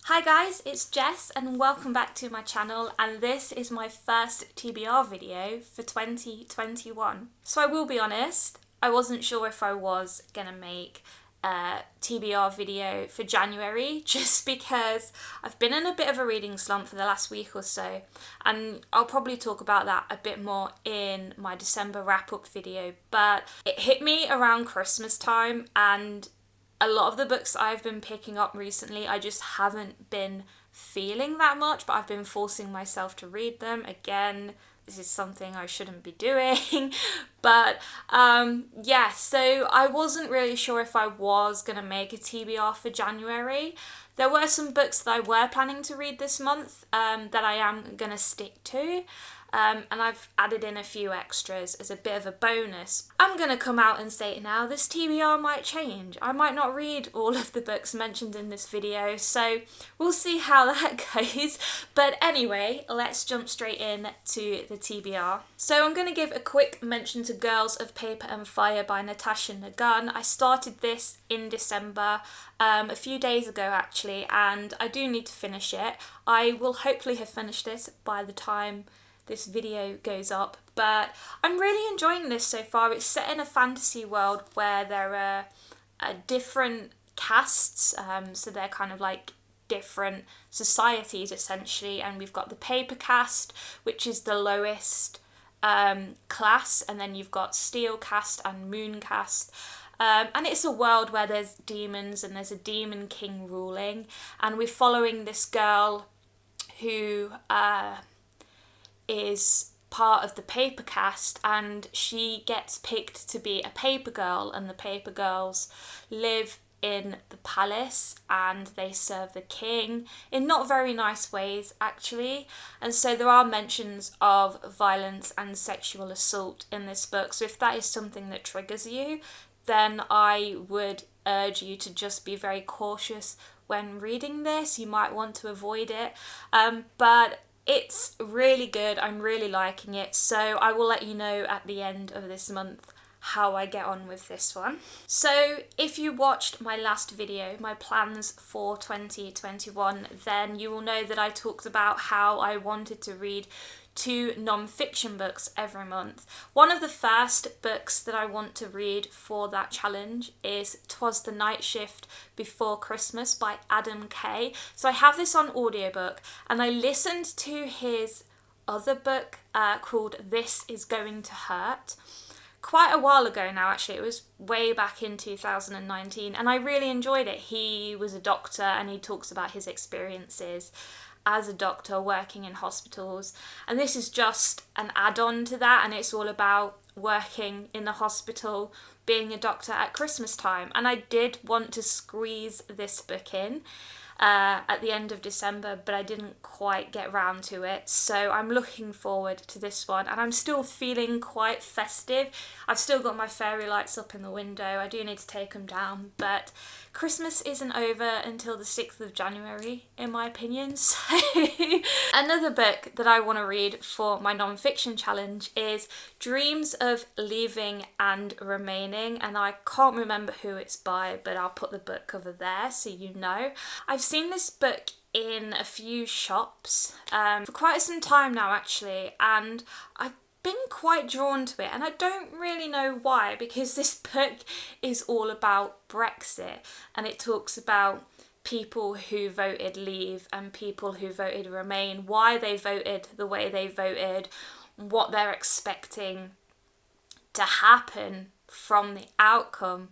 Hi guys, it's Jess and welcome back to my channel, and this is my first TBR video for 2021. So I will be honest, I wasn't sure if I was gonna make a TBR video for January just because I've been in a bit of a reading slump for the last week or so, and I'll probably talk about that a bit more in my December wrap-up video, but it hit me around Christmas time, and a lot of the books I've been picking up recently, I just haven't been feeling that much, but I've been forcing myself to read them. Again, this is something I shouldn't be doing. But yeah, so I wasn't really sure if I was going to make a TBR for January. There were some books that I were planning to read this month that I am going to stick to. And I've added in a few extras as a bit of a bonus. I'm going to come out and say it now, this TBR might change. I might not read all of the books mentioned in this video, so we'll see how that goes. But anyway, let's jump straight in to the TBR. So I'm going to give a quick mention to Girls of Paper and Fire by Natasha Nagun. I started this in December, a few days ago actually, and I do need to finish it. I will hopefully have finished this by the time this video goes up, but I'm really enjoying this so far. It's set in a fantasy world where there are different castes, so they're kind of like different societies essentially, and we've got the paper caste, which is the lowest class, and then you've got steel caste and moon caste. And it's a world where there's demons and there's a demon king ruling, and we're following this girl who is part of the paper caste, and she gets picked to be a paper girl, and the paper girls live in the palace and they serve the king in not very nice ways actually, and so there are mentions of violence and sexual assault in this book. So if that is something that triggers you, then I would urge you to just be very cautious when reading this. You might want to avoid it, but it's really good. I'm really liking it, so I will let you know at the end of this month how I get on with this one. So if you watched my last video, my plans for 2021, then you will know that I talked about how I wanted to read 2 non-fiction books every month. One of the first books that I want to read for that challenge is 'Twas the Night Shift Before Christmas by Adam Kay. So I have this on audiobook, and I listened to his other book called This Is Going to Hurt quite a while ago now actually. It was way back in 2019, and I really enjoyed it. He was a doctor and he talks about his experiences as a doctor working in hospitals, and this is just an add-on to that, and it's all about working in the hospital, being a doctor at Christmas time. And I did want to squeeze this book in at the end of December, but I didn't quite get round to it, so I'm looking forward to this one, and I'm still feeling quite festive. I've still got my fairy lights up in the window. I do need to take them down, but Christmas isn't over until the 6th of January, in my opinion. So another book that I want to read for my non-fiction challenge is Dreams of Leaving and Remaining, and I can't remember who it's by, but I'll put the book cover there so you know. I've seen this book in a few shops for quite some time now actually, and I've been quite drawn to it, and I don't really know why, because this book is all about Brexit, and it talks about people who voted leave and people who voted remain, why they voted the way they voted, what they're expecting to happen from the outcome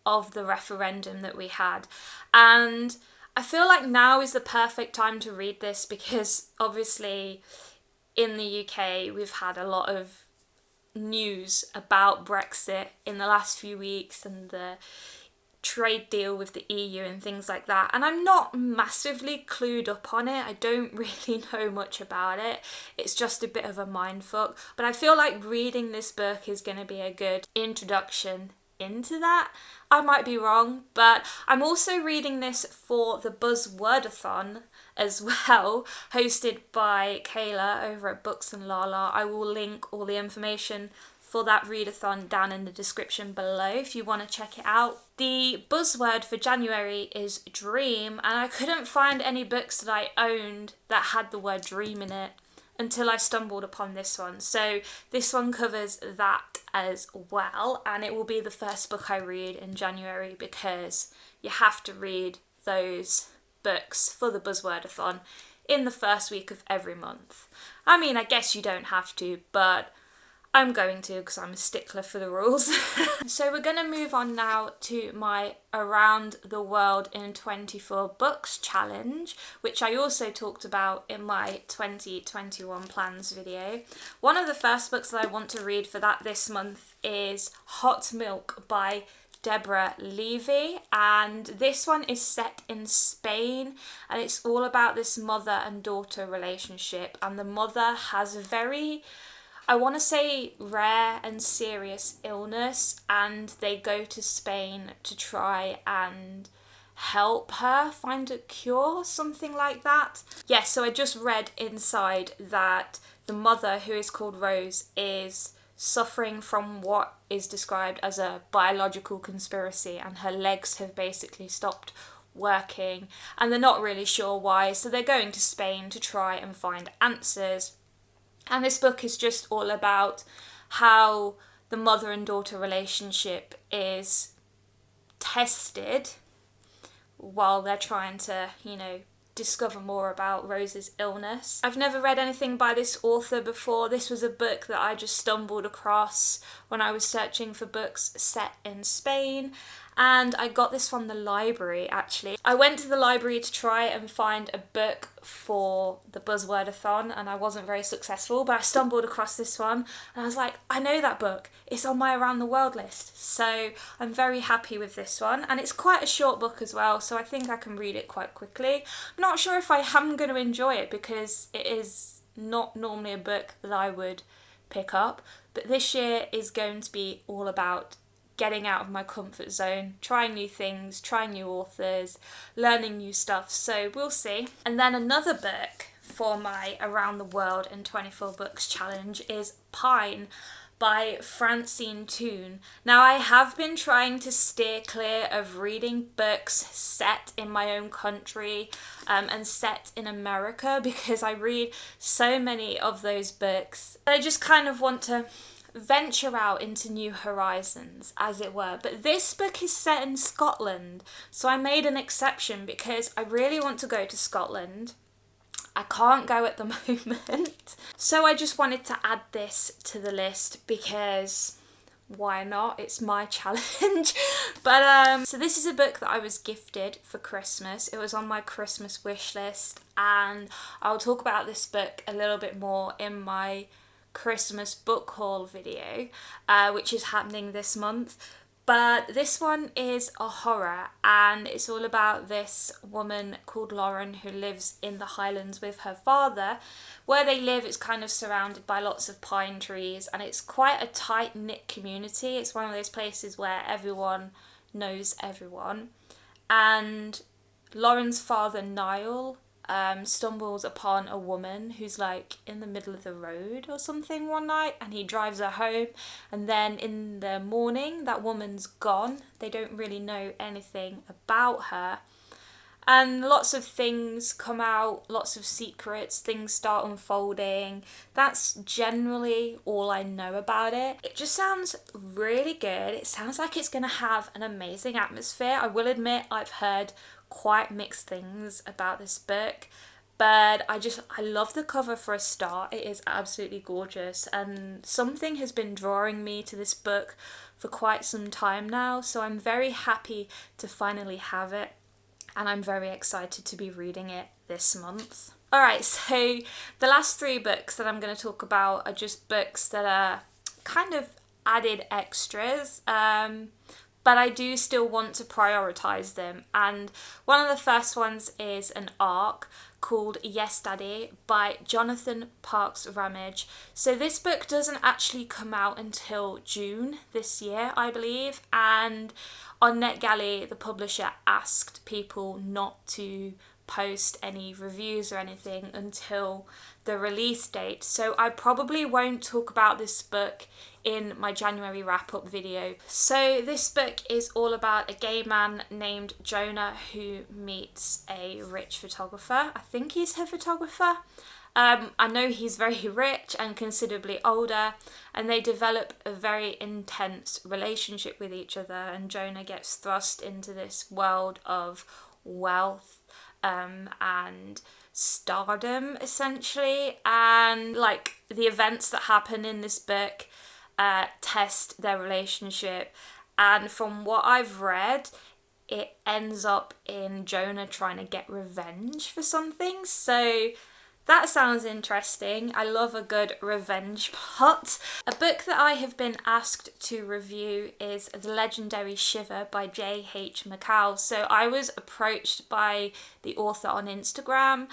of the referendum that we had. And I feel like now is the perfect time to read this, because obviously in the UK we've had a lot of news about Brexit in the last few weeks, and the trade deal with the EU and things like that, and I'm not massively clued up on it. I don't really know much about it. It's just a bit of a mindfuck, but I feel like reading this book is going to be a good introduction into that. I might be wrong, but I'm also reading this for the Buzzwordathon as well, hosted by Kayla over at Books and Lala. I will link all the information for that readathon down in the description below if you want to check it out. The buzzword for January is dream, and I couldn't find any books that I owned that had the word dream in it until I stumbled upon this one. So this one covers that as well, and it will be the first book I read in January because you have to read those books for the buzzwordathon in the first week of every month. I mean, I guess you don't have to, but I'm going to because I'm a stickler for the rules. So we're going to move on now to my Around the World in 24 Books challenge, which I also talked about in my 2021 plans video. One of the first books that I want to read for that this month is Hot Milk by Deborah Levy, and this one is set in Spain, and it's all about this mother and daughter relationship, and the mother has a very, I want to say, rare and serious illness, and they go to Spain to try and help her find a cure, something like that. Yes, so I just read inside that the mother, who is called Rose, is suffering from what is described as a biological conspiracy, and her legs have basically stopped working, and they're not really sure why, so they're going to Spain to try and find answers. And this book is just all about how the mother and daughter relationship is tested while they're trying to, discover more about Rose's illness. I've never read anything by this author before. This was a book that I just stumbled across when I was searching for books set in Spain, and I got this from the library actually. I went to the library to try and find a book for the buzzwordathon, and I wasn't very successful, but I stumbled across this one and I was like, I know that book, it's on my Around the World list, so I'm very happy with this one. And it's quite a short book as well, so I think I can read it quite quickly. I'm not sure if I am going to enjoy it because it is not normally a book that I would pick up, but this year is going to be all about getting out of my comfort zone, trying new things, trying new authors, learning new stuff, so we'll see. And then another book for my Around the World in 24 Books challenge is Pine by Francine Toon. Now, I have been trying to steer clear of reading books set in my own country and set in America because I read so many of those books. I just kind of want to venture out into new horizons, as it were. But this book is set in Scotland, so I made an exception because I really want to go to Scotland. I can't go at the moment, so I just wanted to add this to the list because why not? It's my challenge. But so this is a book that I was gifted for Christmas. It was on my Christmas wish list, and I'll talk about this book a little bit more in my Christmas book haul video, which is happening this month. But this one is a horror, and it's all about this woman called Lauren who lives in the Highlands with her father. Where they live is kind of surrounded by lots of pine trees, and it's quite a tight-knit community. It's one of those places where everyone knows everyone. And Lauren's father, Niall, stumbles upon a woman who's like in the middle of the road or something one night, and he drives her home, and then in the morning that woman's gone. They don't really know anything about her, and lots of things come out, lots of secrets, things start unfolding. That's generally all I know about it. It just sounds really good. It sounds like it's going to have an amazing atmosphere. I will admit I've heard quite mixed things about this book, but I love the cover for a start. It is absolutely gorgeous, and something has been drawing me to this book for quite some time now, so I'm very happy to finally have it, and I'm very excited to be reading it this month. Alright, so the last 3 books that I'm going to talk about are just books that are kind of added extras, but I do still want to prioritise them. And one of the first ones is an ARC called Yes Daddy by Jonathan Parks Ramage. So this book doesn't actually come out until June this year, I believe, and on NetGalley the publisher asked people not to post any reviews or anything until the release date. So I probably won't talk about this book in my January wrap-up video. So this book is all about a gay man named Jonah who meets a rich photographer. I think he's her photographer. I know he's very rich and considerably older, and they develop a very intense relationship with each other, and Jonah gets thrust into this world of wealth and stardom, essentially, and like the events that happen in this book test their relationship, and from what I've read, it ends up in Jonah trying to get revenge for something. So that sounds interesting. I love a good revenge plot. A book that I have been asked to review is The Legendary Shiver by J.H. McCall. So I was approached by the author on Instagram,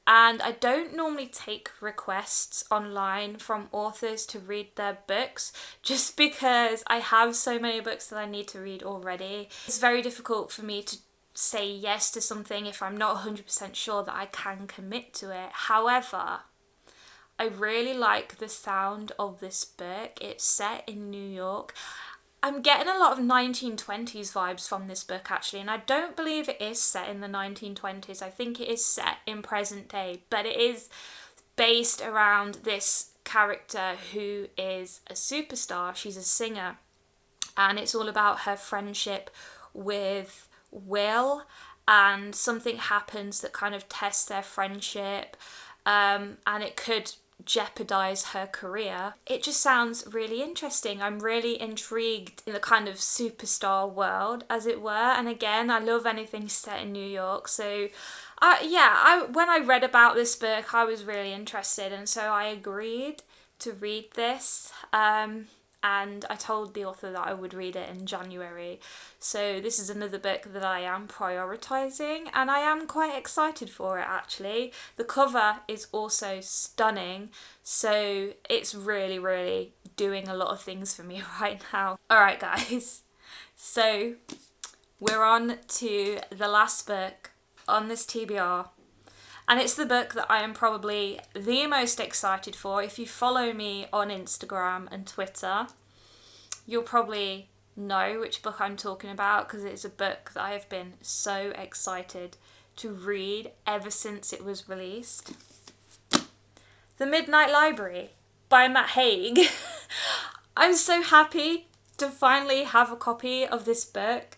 and I don't normally take requests online from authors to read their books just because I have so many books that I need to read already. It's very difficult for me to say yes to something if I'm not 100% sure that I can commit to it. However, I really like the sound of this book. It's set in New York. I'm getting a lot of 1920s vibes from this book actually, and I don't believe it is set in the 1920s. I think it is set in present day, but it is based around this character who is a superstar. She's a singer, and it's all about her friendship with Will, and something happens that kind of tests their friendship, and it could jeopardize her career. It just sounds really interesting. I'm really intrigued in the kind of superstar world, as it were, and again, I love anything set in New York, so when I read about this book, I was really interested, and so I agreed to read this, and I told the author that I would read it in January. So this is another book that I am prioritising, and I am quite excited for it actually. The cover is also stunning, so it's really, really doing a lot of things for me right now. Alright guys, so we're on to the last book on this TBR. And it's the book that I am probably the most excited for. If you follow me on Instagram and Twitter, you'll probably know which book I'm talking about, because it's a book that I have been so excited to read ever since it was released. The Midnight Library by Matt Haig. I'm so happy to finally have a copy of this book.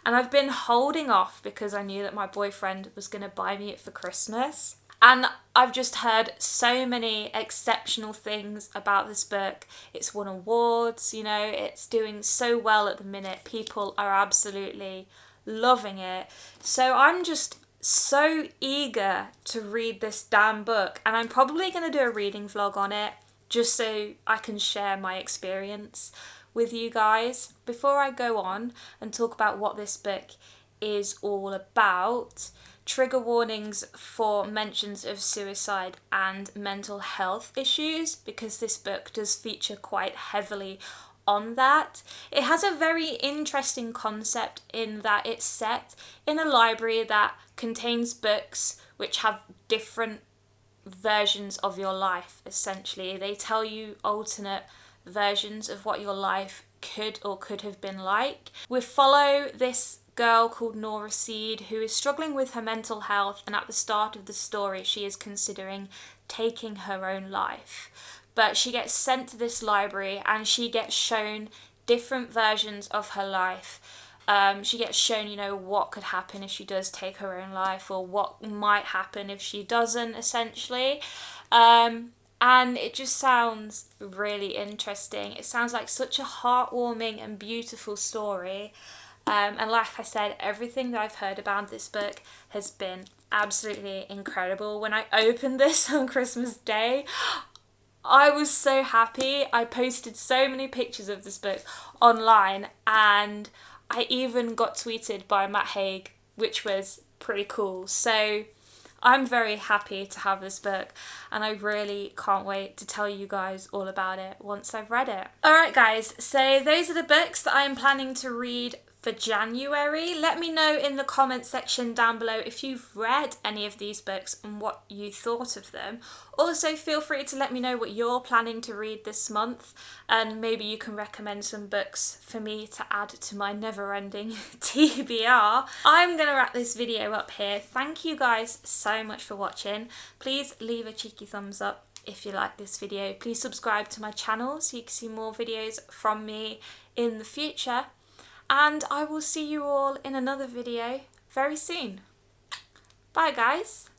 And I've been holding off because I knew that my boyfriend was going to buy me it for Christmas. And I've just heard so many exceptional things about this book. It's won awards, you know, it's doing so well at the minute. People are absolutely loving it. So I'm just so eager to read this damn book. And I'm probably going to do a reading vlog on it just so I can share my experience with you guys. Before I go on and talk about what this book is all about, trigger warnings for mentions of suicide and mental health issues, because this book does feature quite heavily on that. It has a very interesting concept in that it's set in a library that contains books which have different versions of your life, essentially. They tell you alternate versions of what your life could or could have been like. We follow this girl called Nora Seed who is struggling with her mental health, and at the start of the story she is considering taking her own life. But she gets sent to this library and she gets shown different versions of her life. She gets shown, you know, what could happen if she does take her own life, or what might happen if she doesn't, essentially. And it just sounds really interesting. It sounds like such a heartwarming and beautiful story. And like I said, everything that I've heard about this book has been absolutely incredible. When I opened this on Christmas Day, I was so happy. I posted so many pictures of this book online, and I even got tweeted by Matt Haig, which was pretty cool. So I'm very happy to have this book, and I really can't wait to tell you guys all about it once I've read it. Alright guys, so those are the books that I am planning to read for January. Let me know in the comment section down below if you've read any of these books and what you thought of them. Also, feel free to let me know what you're planning to read this month, and maybe you can recommend some books for me to add to my never-ending TBR. I'm gonna wrap this video up here. Thank you guys so much for watching. Please leave a cheeky thumbs up if you like this video. Please subscribe to my channel so you can see more videos from me in the future. And I will see you all in another video very soon. Bye guys.